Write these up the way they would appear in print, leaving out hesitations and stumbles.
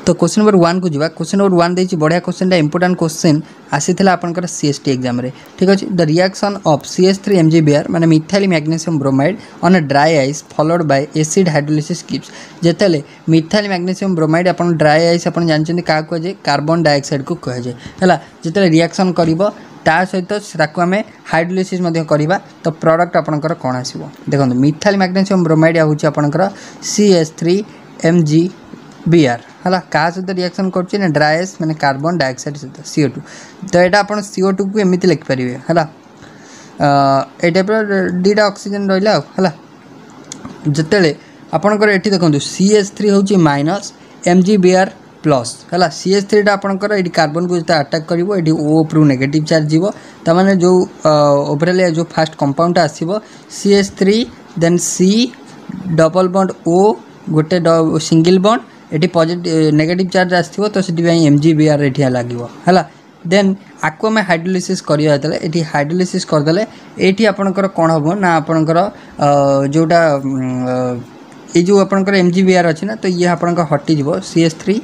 तो question number 1 को जीवा क्वेश्चन नंबर 1 देछि बढ़िया क्वेश्चन इंपोर्टेंट क्वेश्चन आसीथिला आपनकर सीएसटी एग्जाम रे ठीक अछि the reaction of CH3 MgBr माने methyl magnesium bromide on a dry ice followed by acid hydrolysis gives जेतेले मिथाइल मैग्नीशियम ब्रोमाइड अपन ड्राई आइस अपन जानचंदी का को जे कार्बन डाइऑक्साइड को कहे जे हला जेतेले रिएक्शन करिवो ता सहित ताकू आम हाइड्रोलिसिस करवा तो प्रोडक्ट आपंकर कौन आसो देखो मिथाइल मैग्नीशियम ब्रोमाइड होची आपंकर CH3 MgBr है क्या सहित रिएक्शन कर ड्राई आइस माने कार्बन डाइऑक्साइड सहित CO2 तो यहाँ आप CO2 को एमती लिखिपारे है ये टाइप दीटा ऑक्सीजन रहा है जिते आपंकर ये देखो CH3 हूँ माइनस MgBr प्लस है CH3 टा आपंकर ये कार्बन को जो अटैक कर ये O उपरू नेगेटिव चार्ज जीव ताने जो ओवरऑल जो फास्ट कंपाउंड आसो CH3 then C double bond O गोटे सिंगल बॉन्ड ये पॉजिटिव नेगेटिव चार्ज आसो तो से MgBr ये लगे है देन आपको आम हाइड्रोलिसिस करिया ये हाइड्रोलिसिस करदे ये आपंकर कौन हम ना आपंकर जोटा ये जो आपंकर MgBr अच्छी ना तो ये आपंकर हटिज CH3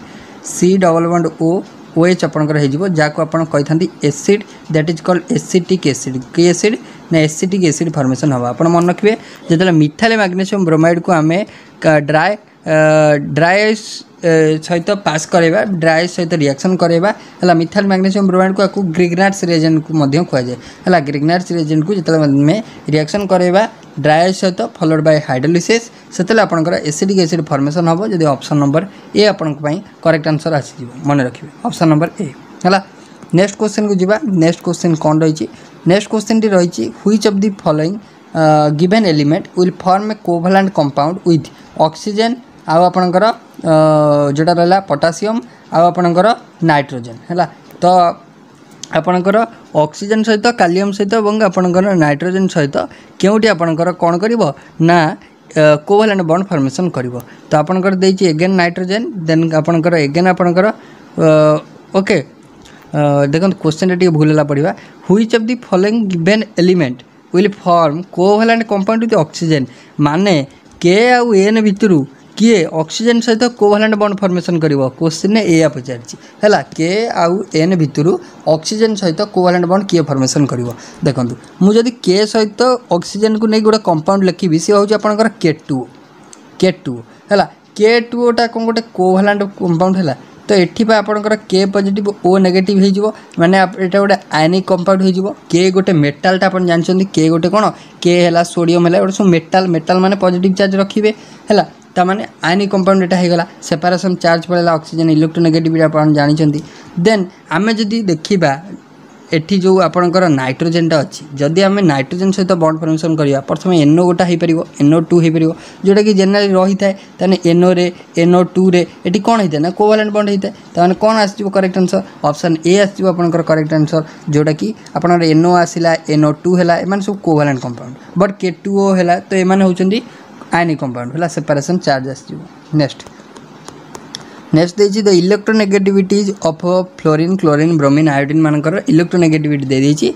C double bond O OH आपंकर हो जहाँ आप कही acid that is called acetic acid कि एसिड ना एसिटिक एसिड फॉर्मेशन हम आप मन रखिए जो मिथाइल मैग्नीशियम ब्रोमाइड को आम ड्राई सहित पास करवा ड्राई सहित रिएक्शन करवा है मिथाइल मैग्नीशियम ब्रोमाइड को ग्रिग्नार्ड्स रिएजेंट को कहुए है ग्रिग्नार्ड्स रिएजेंट को जो रिएक्शन करवा ड्राई सहित फॉलोड बाय हाइड्रोलिसिस से आपंकर एसिडिक एसिड फॉर्मेशन हम जब ऑप्शन नंबर ए आपण करेक्ट आंसर आसीज मन रखिए ऑप्शन नंबर ए है नेक्स्ट क्वेश्चन को जीवा नेक्स्ट क्वेश्चन कौन रही नेक्स्ट क्वेश्चन टी रही which of the following given element will form A covalent compound with oxygen आउ आपणकर जोटा रहा पोटासियम आउ आपणकर नाइट्रोजन है तो आपणकर ऑक्सीजन सहित कालियम सहित और आपणकर नाइट्रोजन सहित केउटी आपणकर कौन करिवो ना कोवैलेंट बॉन्ड फॉर्मेशन करिवो तो आपणकर देछि एगेन नाइट्रोजन देन आपणकर एगेन आपणकर ओके देखो क्वेश्चन टी भूलला पड़िबा which of the following given element will form covalent compound with oxygen माने के आउ एन भितरु किए ऑक्सीजन सहित कोवैलेंट बॉन्ड फॉर्मेशन करिवो क्वेश्चन एया पचारछि हैला के आउ एन भितरु ऑक्सीजन सहित कोवैलेंट बॉन्ड किए फॉर्मेशन करिवो देखंतु मु जदि के सहित ऑक्सीजन को नै गोटे कंपाउंड लिखिबि से होछि आपनकर K2 हैला K2 टा कोन गोटे कोवैलेंट कंपाउंड हैला तो एठी पा आपनकर के पॉजिटिव O नेगेटिव हे जिवो माने एटा गोटे आयनिक कंपाउंड हे जिवो के गोटे मेटल टा अपन जानछन्ती के गोटे कोन के हैला सोडियम हैला गोटे सो मेटल माने पॉजिटिव चार्ज रखिबे हैला तामाने आयनिक कंपाउंड एटा हे गला सेपरेशन चार्ज पड़ेला ऑक्सीजन इलेक्ट्रोनेगेटिविटी अपन जानिछन्ती देन आमे जदी देखिबा एठी जो आपनकर नाइट्रोजन टा अछि जदी आमे नाइट्रोजन सहित बॉन्ड फॉर्मेशन करिया प्रथम NO गोटा हे परिबो NO2 हे परिबो जोटा कि जनरली रही थाए तने NO रे NO2 रे एठी कोन हेते ना कोवैलेंट बॉन्ड हेते तने कोन आसीबो करेक्ट आंसर ऑप्शन ए आसीबो आपनकर करेक्ट आंसर जोटा कि आपनकर NO आसिला NO2 हैला एमान सब कोवैलेंट कंपाउंड बट K2O हैला तो एमान होचंदी आयनिक कंपाउंड हैला सेपरेशन चार्ज आसीबो नेक्स्ट देछि the electronegativities of fluorine chlorine bromine iodine मानकर इलेक्ट्रोनेगेटिविटी दे देछि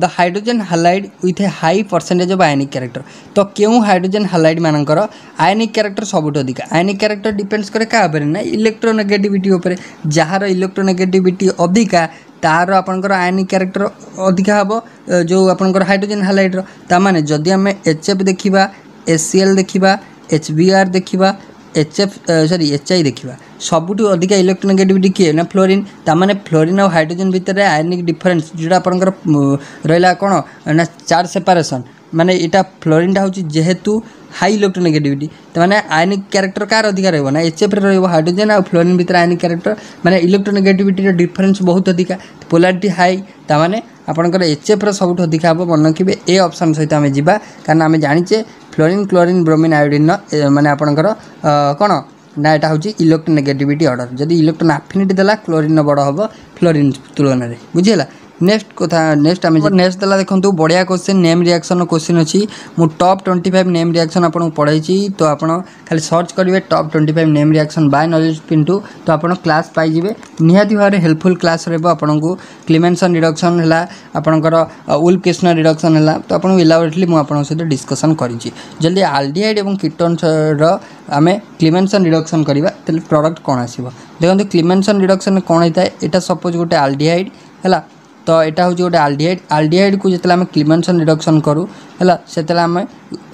the hydrogen halide with a high percentage of ionic character तो क्यों हाइड्रोजन हालाइड मानकर आयनिक कैरेक्टर सबुठ अधिक आयनिक कैरेक्टर डिपेंड्स करे का ऊपर ना इलेक्ट्रोनेगेटिविटी ऊपर जार इलेक्ट्रोनेगेटिविटी अधिका तार आपनकर आयनिक कैरेक्टर अधिका हबो जो आपनकर हाइड्रोजन हालाइड रो ता माने जदी हमें HF देखिबा HCl देखिबा HBr देखिबा HI देखा सबुठ अधिक इलेक्ट्रोनेगेटिविटी किए ना फ्लोरीन तामाने फ्लोरीन और हाइड्रोजन भितर आयनिक डिफरेंस जोटा आपनकर रहा कौन ना चार्ज सेपरेशन माने इटा फ्लोरीन टा होची जेहेतु हाई इलेक्ट्रोनेगेटिविटी तो माने आयनिक कैरेक्टर कार अधिक रहबो ना HF रे रहबो हाइड्रोजन और फ्लोरीन भितर आयनिक कैरेक्टर माने इलेक्ट्रोनेगेटिविटी रो डिफरेंस बहुत अधिक पोलैरिटी हाई तामाने आपनकर HF रो सबुठ अधिक हबो मन रखिबे ए ऑप्शन सहित आमे जिबा कारण आमे जानिचे फ्लोरीन क्लोरीन ब्रोमीन आयोडीन माने आपनकर कोन ना एटा होची इलेक्ट्रोनेगेटिविटी ऑर्डर जदी इलेक्ट्रॉन एफिनिटी देला क्लोरीन बड़ हबो फ्लोरीन तुलना रे बुझिला नेक्स्ट कथा नेक्स्ट आम नेक्स्ट देला देखो बढ़िया क्वेश्चन नेम रिएक्शन क्वेश्चन अच्छी मु टॉप 25 नेम रिएक्शन आपको पढ़ाई तो आप खाली सर्च करेंगे top 25 name reaction by knowledge Pintu तो आप क्लास पाइबे निहाती भाव हेल्पफुल क्लास आपको क्लीमेंसन रिडक्शन है आपंकर उल्फ कृष्ण रिडक्शन है तो आपको इलाबोरेटली मुझे सहित डिस्कसन करी जल्दी आल्डिहाइड और कीटोन्स आमे क्लीमेंसन रिडक्शन करवा तेल प्रोडक्ट कौन आसो देखो क्लीमेंसन रिडक्शन कौन होता है यहाँ सपोज गोटे आल्डिहाइड है तो यहाँ हूँ गोटे आल्डिहाइड को जिते आम क्लीमेंसन रिडक्शन करूँ है से आम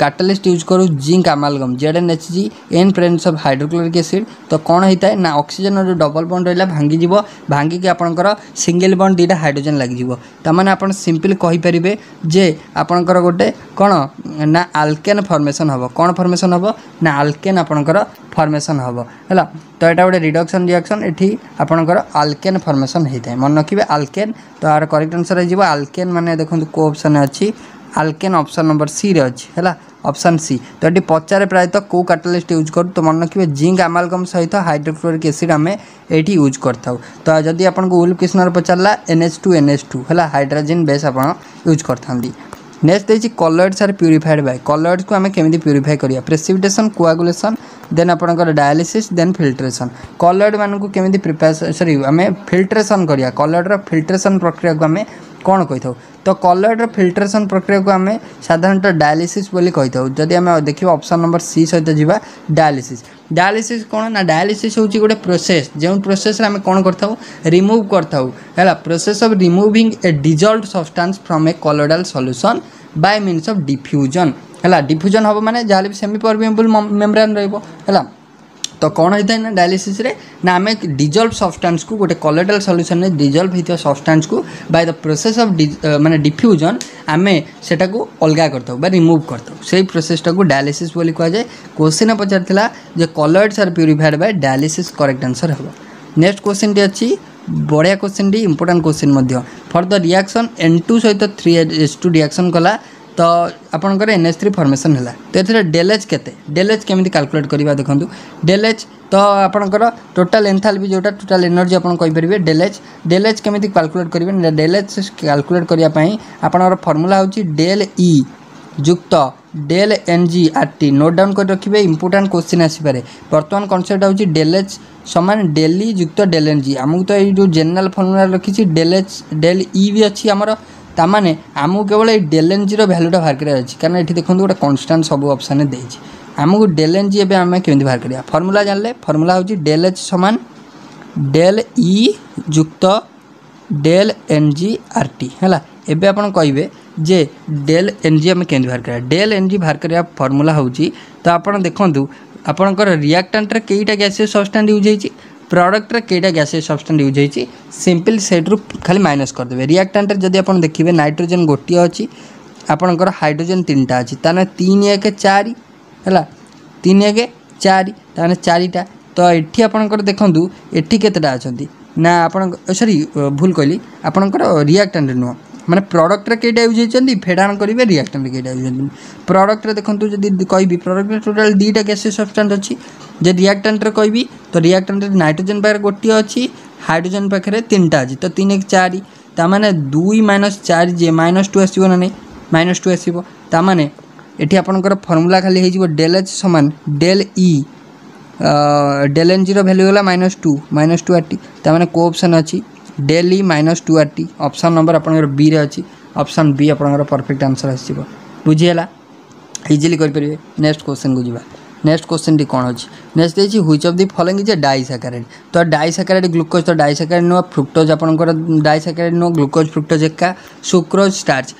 कैटालिस्ट यूज करूँ zinc अमालगम ZnHg in presence of hydrochloric acid तो कौन होता है ना ऑक्सीजन जो डबल बॉन्ड रहा भांगी भांगिकी आपंकर सिंगल बॉन्ड दुईटा हाइड्रोजन लगिଯିव तमाने आप सिंपल कहींपर जे आपंकर गोटे कौन ना आल्केन फॉर्मेशन हम कौन फॉर्मेशन हम ना आल्केन आपंकर फॉर्मेशन हम है तो यहाँ गोटे रिडक्शन रिएक्शन ये आपंकर आल्केन फॉर्मेशन होता है मन रखिए आल्केन तो यार करेक्ट आंसर हो आल्केन माने देखो को ऑप्शन अच्छी आल्केन ऑप्शन नंबर सी रे अच्छी है ऑप्शन सी तो ये पचारे प्रायतः कौ कैटालिस्ट यूज करूँ तो मन रखिए जिंक अमालगम सहित हाइड्रोक्लोरिक एसिड आम ये यूज करता तो जदि आपको उल्फ क्वेश्चन पचारा NH2 है हाइड्रोजन बेस आप यूज करता नेक्स्ट देखिए कलर्ड्स आर प्यूरिफाइड बाय कलर्ड्स को आम केमी प्यूरिफाई करिया प्रेसिपिटेशन कोआगुलेशन देन आपनकर डायलिसिस देन फिल्ट्रेशन कलर्ड मान को केमी प्रिपेयर सॉरी आम फिल्ट्रेशन करिया कलर्डर फिल्ट्रेशन प्रक्रिया को आम कौन कही था तो कलर्डर फिल्ट्रेशन प्रक्रिया को आम साधारणतः डायलिसिस बोली कही था जदि आम देखिए ऑप्शन नंबर सी सहित जीवा डायलिसिस कौन ना डायलिसिस हूँ गोटे प्रोसेस जो प्रोसेस आम कौन करता रिमूव करता है process of removing a dissolved substance from a colloidal solution by means of diffusion है डिफ्यूजन हम माने जहाँ भी सेमी परमेबल मेम्ब्रेन है तो कौन होता है ना डायलिसिस रे ना आम डिजॉल्व सब्सटेंस को गोटे कलॉइडल सॉल्यूशन में डिजॉल्व होता सब्सटेंस को बाय द प्रोसेस ऑफ माने डिफ्यूजन आम सेटा को अलग करता रिमूव करता से प्रोसेसटा को डायलिसिस बोली कह जाए क्वेश्चन पचार जे colloids are purified by dialysis correct answer हम नेक्स्ट क्वेश्चन टी अच्छी बढ़िया क्वेश्चन टी important question for the reaction N2 सहित 3H2 रिएक्शन कला तो आपंकर NH3 फॉर्मेशन है तो ये डेलेज केते डेलेज केमी कैलकुलेट करवा देखो डेलेज तो आपंकर टोटाल एंथैल्पी जोटा टोटाल एनर्जी आप कहींपर डेलेज केमी कैलकुलेट करेंगे डेलेज कैलकुलेट करने आपंकर फर्मूला हूँ डेल ई युक्त डेल NG/RT नोट डाउन कर रखिए इंपोर्टेंट क्वेश्चन आसपे बर्तमान कनसेप्ट हूँ डेलेज समान डेल ई युक्त डेल NG आमको तो ये जो जेनराल फर्मूला रखी डेलेज डेल ई भी अच्छी आमर तामाने आमको केवल ये डेल NG भैल्यूटा बाहर करार अच्छी कारण ये देखो गोटे कन्स्टांट सब ऑप्शन देती आमको डेल NG एवं आम केमी बाहर करिया फर्मूला जानले फर्मूला हूँ डेल H समान डेल ई युक्त डेल NG/RT है एबे आपन कहिबे जे डेल NG आम केमी बाहर करिया डेल NG बाहर करिया फर्मूला हूँ तो आपन देखंतु आपनकर रिएक्टेंट रे केईटा गैसियस सब्सटेंस यूज होईची प्रोडक्ट रे केईटा गैसियस सब्सटेंस यूज होईची सिंपल सेट खाली माइनस कर देबे रिएक्टेंट रे जदी आपन देखिबे नाइट्रोजन गोटिया अछि आपनकर हाइड्रोजन तीनटा अछि ताने 3 1 4 हैला 3 1 4 ताने 4टा तो एठी आपनकर देखंतु एठी केतेटा अछंती ना आपन सॉरी भूल कहली आपनकर रिएक्टेंट नुह माने प्रोडक्ट रे केटा यूज होइछंती फेडान करिवे रिएक्टेंट रे केटा यूज होइछंती प्रोडक्ट रे देखंतु जदी कहबी प्रोडक्ट रे टोटल 2टा गैसियस सब्सटेंस अछि जे रिएक्टेंट रे कहबी तो रिएक्टेंट रे नाइट्रोजन पाखरे गोटी अछि हाइड्रोजन पाखरे 3टा अछि तो 3 1 4 ता माने 2 - 4 जे -2 आसीबो ना नै -2 आसीबो ता माने एठी आपनकर फार्मूला खाली हे जिवो डेल H समान डेल ई डेल NG रो वैल्यू होला -2 ता माने को ऑप्शन अछि डेल ई -2 ऑप्शन नंबर आपनकर बी रे अछि ऑप्शन बी आपनकर परफेक्ट आंसर आसीबो बुझियला इजीली कर परिबे नेक्स्ट क्वेश्चन को जिबा नेक्स्ट क्वेश्चन टी कौन अच्छी नेक्स्ट देखिए which of the following is a disaccharide तो डाइसैकेराइड ग्लूकोज तो डाइसैकेराइड नो फ्रुक्टोज आपनकर डाइसैकेराइड नो ग्लूकोज फ्रुक्टोज एका सुक्रोज स्टार्च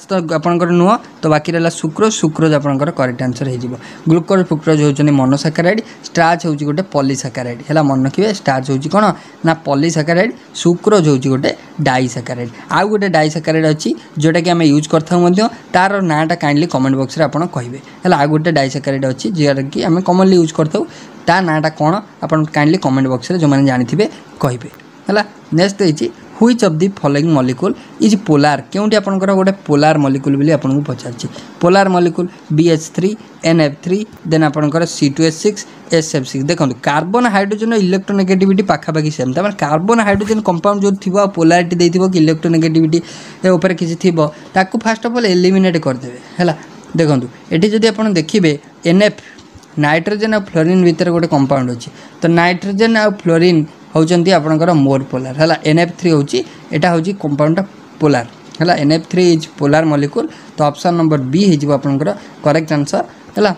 तो आपनकर नुह तो बाकी रहला सुक्रोज आपनकर करेक्ट आंसर हो जिवो ग्लूकोज फ्रुक्टोज होचने मोनोसैकेराइड स्टार्च होची गोटे पॉलीसैकेराइड हैला मन रखिबे स्टार्च होची कोन ना पॉलीसैकेराइड सुक्रोज होची गोटे डाइसैकेराइड आउ गोटे डाइसैकेराइड अछि जोटा कि हमें यूज करथाउ मध्ये तार नाटा काइंडली कमेंट बॉक्स रे आपन कहिबे हैला आ गोटे डाइसैकेराइड अछि जेरा कि हमें कॉमनली यूज करथाउ ता नाटा कोन आपन काइंडली कमेंट बॉक्स रे जो माने जानिथिबे कहिबे हैला नेक्स्ट अछि which of the following molecule is polar केउंटी आपनकर गोटे पोलार मॉलिक्यूल बिली आपन को पचारछि polar molecule BH3 NF3 then आपनकर C2H6 SF6 देखंतु कार्बन हाइड्रोजन इलेक्ट्रोनेगेटिविटी पाखापाखि सेम त माने कार्बन हाइड्रोजन कंपाउंड जो थिबो पोलारिटी देथिबो कि इलेक्ट्रोनेगेटिविटी ए ऊपर किछि थिबो ताकू फर्स्ट ऑफ ऑल एलिमिनेट कर देबे हैला देखंतु एठी जदी आपन देखिबे NF नाइट्रोजन और फ्लोरीन भीतर गोटे कंपाउंड अछि तो नाइट्रोजन और फ्लोरीन होचंती आपनकर मोर पोलार हैला NF3 होची एटा होची कंपाउंड पोलार हैला NF3 इज पोलार मॉलिक्यूल तो ऑप्शन नंबर बी हे जिवो आपनकर करेक्ट आंसर हैला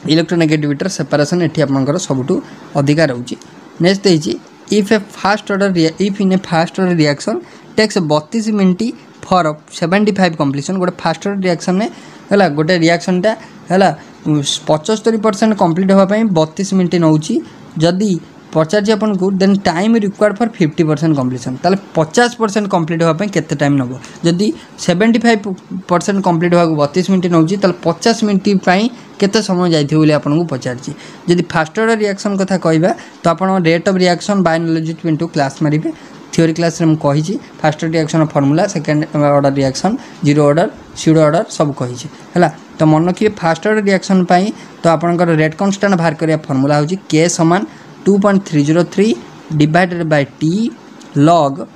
इलेक्ट्रोनेगेटिविटी सेपरेशन एठी आपनकर सबुठू अधिका रहउची। नेक्स्ट देछि if in a fast order reaction takes 32 minute for 75 completion. गोटे फास्ट ऑर्डर रिएक्शन में है गोटे रिएक्शनटा है 75% कंप्लीट होगापी 32 मिनट नौची। जदि पचार आपन को then time required for 50% completion ताले 50% कंप्लीट होगापी केते टाइम नबो। जदि 75% कंप्लीट होगा 32 मिनट नौची ताले 50 मिनट पई केते समय जाइथि बोली आपन को पचारछि। जदि फास्ट ऑर्डर रिएक्शन कथा कहबा तो आपन rate of reaction biology into class मारिबे। थ्योरी क्लास रे हम कहिछि fast order reaction formula, second order reaction, zero order, pseudo order सब कहिछि हैला। तो मन रखिए फास्ट ऑर्डर रिएक्शन पई तो आपनकर रेट कांस्टेंट बाहर करिया फार्मूला होछि k समान 2.303 divided by t log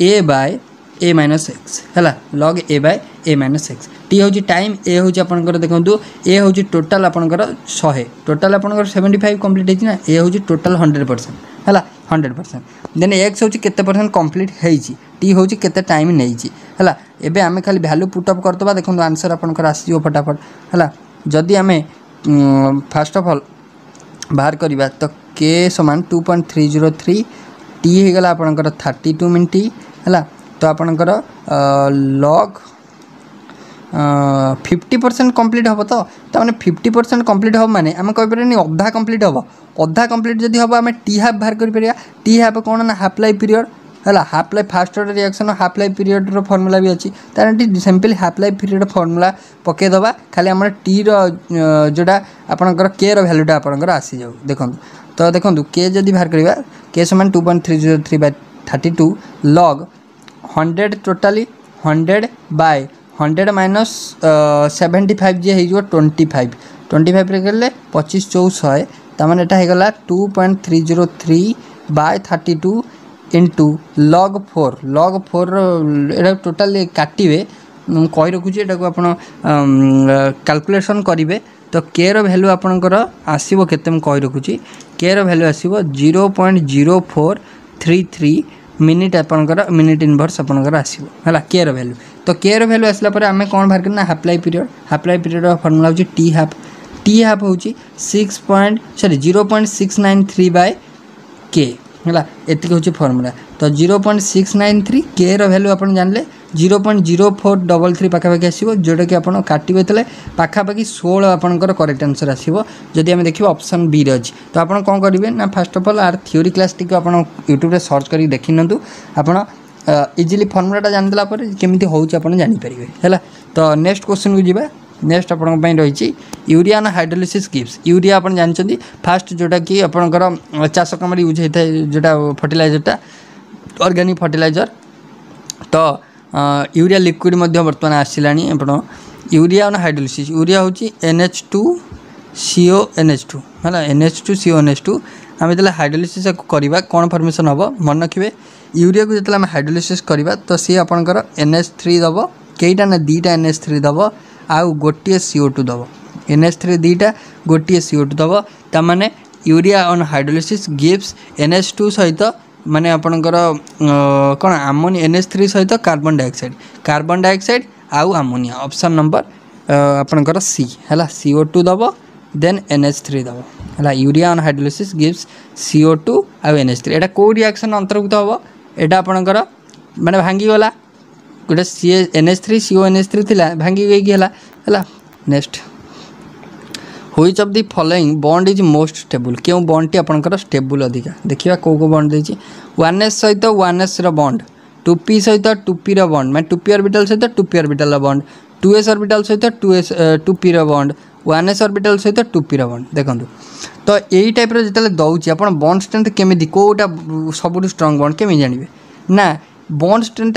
a by a minus x हैला। log a by a minus x t होछि टाइम, a होछि आपनकर देखंतु a होछि टोटल आपनकर 100, टोटल आपनकर 75 कंप्लीट हेछि ना, a होछि टोटल 100% हैला 100%। देन x होछि केते परसेंट कंप्लीट हेछि, t होछि केते टाइम नेछि हैला। एबे आमे खाली वैल्यू पुट अप करतबा देखंतु आंसर आपनकर आसी जो फटाफट हैला। जदि आमे फर्स्ट ऑफ ऑल बाहर करबा तो k समान 2.303 t हे गला आपनकर 32 मिनट हैला। तो आपनकर log 50% कंप्लीट हम तो मैंने 50% कंप्लीट हम माने आम कहीपर अधा कंप्लीट हम। अधा कंप्लीट जदि हम आम टी हाफ बाहर कर टी हाफ कौन ना हाफ लाइफ पीरियड है। Half life fast order reaction half life period formula भी अच्छी ताकि simply half life period formula पकईदबा खाली आम टी रोटा आपंकर के रैल्यूटा आपंकर आसी जाऊ देखो। तो देखो के जदि बाहर करवा के समान 2.303 by 32 log 100 totally 100 by 100 minus 75 जे हो 25 रे गले 25 400 तामाने एटा हे गला 2.303 by 32 into log 4 Etah total काटिबे कहि रखुची एटा को आपण कैलकुलेशन करिवे। तो के रो वैल्यू आपनकर आसीबो केते हम कहि रखुची के रो वैल्यू आसीबो 0.0433 मिनिट आपनकर मिनिट इनवर्स आपनकर आसीबो हला के रो वैल्यू। तो के रो वैल्यू आसला पर आमे कोन बाहर करना हाफ लाइफ पीरियड फार्मूला होची टी हाफ होची 0.693 बाय के हला एतिक होची फार्मूला। तो 0.693 के रो वैल्यू आपन जानले 0.0433 पाखापाखि आसीबो जोटा कि आपन काटिबे तले पाखापाखि 16 आपनकर करेक्ट आंसर आसीबो। जदि हम देखिबो ऑप्शन बी रे अछि तो आपन कोन करिवे ना फर्स्ट ऑफ ऑल आर थ्योरी क्लास टिक आपन YouTube रे सर्च करी देखिनंतु आपन इजीली फार्मूलाटा जान देला पर केमिति होउची आपन जानि परिबे हैला। तो नेक्स्ट क्वेश्चन को जिबा। नेक्स्ट आपन पई रहिछि यूरिया ना हाइड्रोलिसिस गिव्स। यूरिया आपन जानचंदी फास्ट जोटा कि आपनकर चाष कमरे यूज हेता जोटा फर्टिलाइजरटा ऑर्गेनिक फर्टिलाइजर। तो यूरिया लिक्विड मध्य वर्तमान आसिलानी आपण यूरिया ना हाइड्रोलिसिस। यूरिया होची NH2CONH2 हैला NH2CONH2 आम जो हाइड्रोलिसिस करवा कौन फॉर्मेशन हम मन रखिए यूरिया को जो हाइड्रोलिसिस करवा तो सी आपंकर NH3 दब कईटा ना दीटा NH3 दब आउ गोटे CO2 दब NH3 दीटा गोटे CO2 दब ताने urea on hydrolysis gives NH2 सहित माने आपणकर कौन आमोनिया NH3 सहित कार्बन डाइऑक्साइड आउ आमोनिया ऑप्शन नंबर आपणकर सी हैला CO2 दब देन NH3 दब हैला। Urea on hydrolysis gives CO2 आउ NH3 एटा को रिएक्शन अंतर्भुक्त हम एटा आपणकर माने भांगी गला गोटे NH3 CONH3 थिला भांगी गई हैला हैला। Next which of the following bond is most stable क्यों बॉन्ड टी आपनकर स्टेबल अधिका देखिबा को बॉन्ड देछि 1s सहित 1s रो बॉन्ड 2p सहित 2p रो बॉन्ड माने 2p ऑर्बिटल सहित 2p ऑर्बिटल रो बॉन्ड 2s ऑर्बिटल सहित 2p रो बॉन्ड 1s ऑर्बिटल सहित 2p रो बॉन्ड देखंतु। तो एई टाइप रो जतले दउछि आपण बॉन्ड स्ट्रेंथ केमिति कोटा सबुठ स्ट्रांग बॉन्ड केमि जानिबे ना बॉन्ड स्ट्रेंथ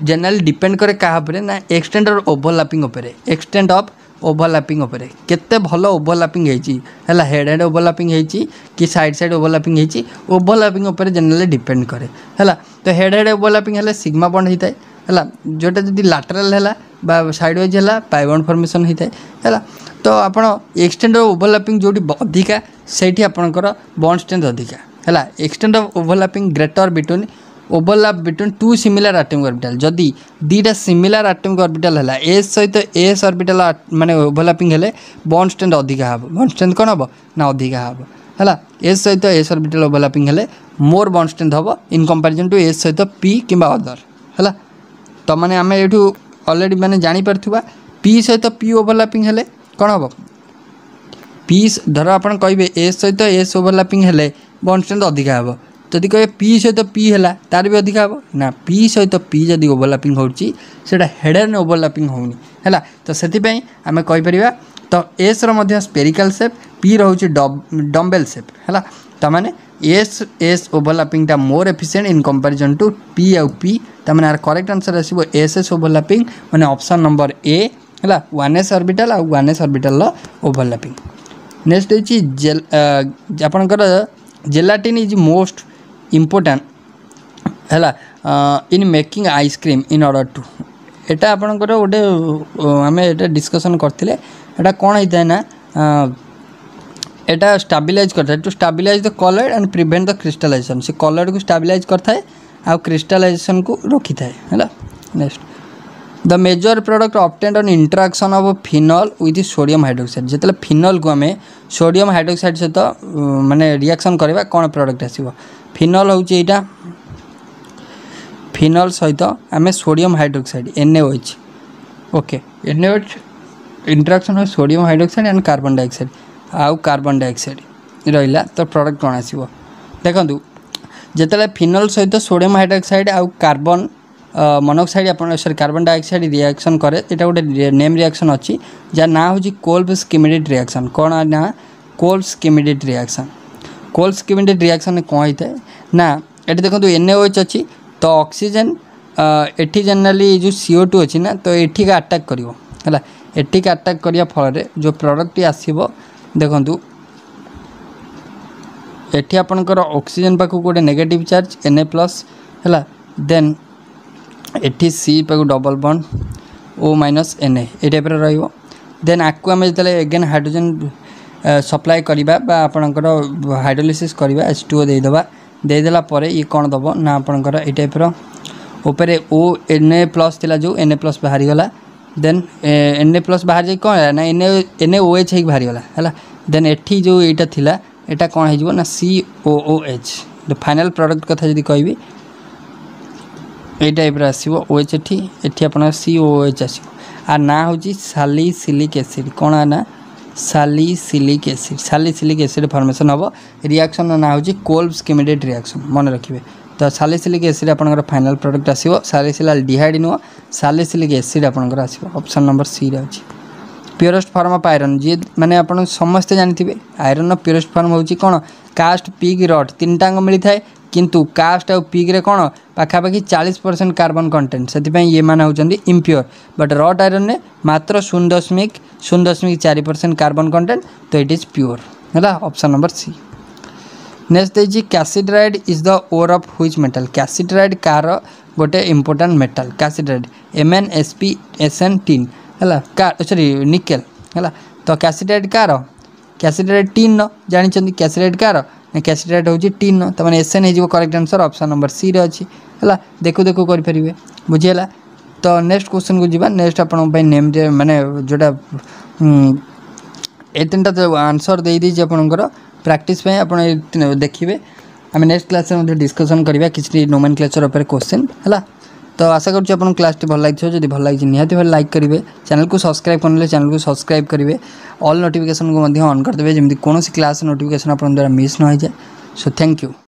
जनरली डिपेंड करे कहा पर ना एक्सटेंट और ओवरलैपिंग उपरे एक्सटेंट ऑफ ओवरलैपिंग उपरे केते भलो ओवरलैपिंग हेची हैला हेड हेड ओवरलैपिंग हेची कि साइड ओवरलैपिंग हेची ओवरलैपिंग उपरे जनरली डिपेंड करे हैला। तो हेड हेड ओवरलैपिंग हैला सिग्मा बॉन्ड हेताय हैला जोटा जदी लैटरल हैला बा साइड वाइज हैला पाई बॉन्ड फॉर्मेशन हेताय हैला। तो आपण एक्सटेंट ऑफ ओवरलैपिंग जोटी अधिका सेठी आपनकर बॉन्ड स्ट्रेंथ अधिका हैला extent of overlapping greater between overlap between two similar atomic orbital जदि दीटा सिमिलर एटॉमिक ऑर्बिटल है एस सहित एस ऑर्बिटल माने ओवरलैपिंग हेले बॉन्ड स्ट्रेंथ अधिक हम बॉन्ड स्ट्रेंथ कौन हम ना अधिक हम है एस सहित एस ऑर्बिटल ओवरलैपिंग हेले मोर बॉन्ड स्ट्रेंथ हम इन कंपैरिजन टू एस सहित पी किंबा अदर है तो माने आम ये ऑलरेडी मैंने जापर पी सहित पी ओवरलैपिंग हेले कौन हम पी धर आप कहे एस सहित एस ओवरलैपिंग हेले बॉन्ड स्ट्रेंथ अधिक हम जदि कहे पी सहित पी है तार भी अधिक हम ना पी सहित पी जदि ओवरलैपिंग होची हेड एंड ओवरलैपिंग होनी है तो से आम कहीपर तो एस रो स्पेरिकल सेप पी रोचे डम्बेल सेप है तो मैंने एस एस ओवरलैपिंग टा more efficient in comparison to p आउ पी तो मैंने यार करेक्ट आंसर आसो एस एस ओवरलैपिंग मैंने ऑप्शन नंबर ए है 1s ऑर्बिटल आउ 1s ऑर्बिटल ओवरलैपिंग नेक्स्ट होची आपनकर जेलाटिन इज मोस्ट इम्पोर्टेंट है in making ice cream in order to एटा आपनकर गोटे आम एटा डिस्कसन करथिले एटा कौन होता है ना एटा स्टेबिलाइज करता है to stabilise the colour and prevent the crystallisation से कलर को स्टेबिलाइज करता है आउ क्रिस्टलाइजेशन को रोकी था है next the major product obtained on interaction of phenol with sodium hydroxide जिते फिनॉल को आम सोडियम हाइड्रोक्साइड सहित माने रिएक्शन करवा कौन प्रोडक्ट आसो फिनॉल हूँ यहाँ फिनॉल सहित आम sodium hydroxide NaOH okay NaOH interaction of sodium hydroxide and carbon dioxide आउ कार्बन डाइऑक्साइड रहा तो प्रोडक्ट कौन आसो देखो जिते फिनॉल सहित सोडियम हाइड्रोक्साइड आउ कार्बन मोनोक्साइड आप सॉरी कार्बन डाइऑक्साइड रिएक्शन करे ये गोटे नेम रिएक्शन अच्छी जार ना हूँ कोल्ब-स्किमिडेट रिएक्शन कौन ना कोल्ब-स्किमिडेट रिएक्शन कोल्ब-स्किमिडेट रिएक्शन कौन होता है ना ये देखो NaOH अच्छी तो ऑक्सीजन एठी जनरली जो CO2 अच्छी ना तो एठी का अटैक करिवो है एठी का अटैक करिया फल जो प्रोडक्ट आसीबो देखंतु एठी आपनकर ऑक्सीजन पाखु गोटे नेगेटिव चार्ज Na+ है देन एठी C पाखु डबल बॉन्ड O- Na ए टाइप रहिबो देन आकु आम जो एगेन हाइड्रोजन सप्लाई करवा आपणकर हाइड्रोलिसिस करवा H2O देदेला ये कौन दब ना आपणकर ये टाइप ऊपर Na+ थिला जो Na+ बाहरी गला देन Na+ बाहर जाए कौन है ना NaOH है बाहरी गला है देन एठी जो यहाँ थिला एटा कौन हो ना COOH फाइनल प्रोडक्ट कथा जदि कहबी ये टाइप आसो OH एठी आप COOH आसो आ ना हूँ सालिसिलिक एसिड कौन है ना सालिसिलिक एसिड फॉर्मेशन हम रिएक्शन ना हूँ कोल्ब-स्किमिडेट रिएक्शन मन रखिए तो सालिसिलिक एसिड आपनकर फाइनल प्रोडक्ट आसो सालिसिलाल्डिहाइड नुह सालिसिलिक एसिड आपनकर आसो ऑप्शन नंबर सी रे अछि प्योरेस्ट फॉर्म ऑफ आयरन जी मैंने आपन समस्ते जानथिबे आयरन प्योरेस्ट फॉर्म होची कोन कास्ट पिग रॉड तीनटा मिली थाए किंतु कास्ट और पिग रे कोन पाखापाखि 40% कार्बन कंटेंट से ये मान होचंदी इम्प्योर बट रॉड आयरन ने मात्र 0.4% कार्बन कंटेंट तो इट इज प्योर है ऑप्शन नंबर सी नेक्स्ट देखिए cassiterite is the ore of which metal cassiterite कार गोटे इंपोर्टेंट मेटल कैसिड्राइड MnSpSn है सॉरी निकेल है तो कैसिड्राइड कार कैसिड्राइड टीन जानी कैसिड्राइड कार कैसिड्राइड हूँ टीन तो मैंने SN हो correct answer option number C रे अच्छी है देखु देखु करें बुझीगला तो नेक्स्ट क्वेश्चन को जीवा नेक्स्ट आपन नेम माने जोटा ए तीन तो आंसर दे दीजिए आपंकर प्रैक्टिस आप देखिए आम नेक्स्ट क्लास में डिस्कसन करवा किसी नोमेनक्लेचर उपर क्वेश्चन है तो आशा करुँच आप क्लास भल लगी जब भल लगी निहाती भाव लाइक करेंगे चैनल को सब्सक्राइब करने चैनल को सब्सक्राइब करेंगे ऑल नोटिफिकेशन को ऑन करदे जमी कौन क्लास नोटिफिकेशन आप द्वारा मिस न हो जाए सो थैंक यू।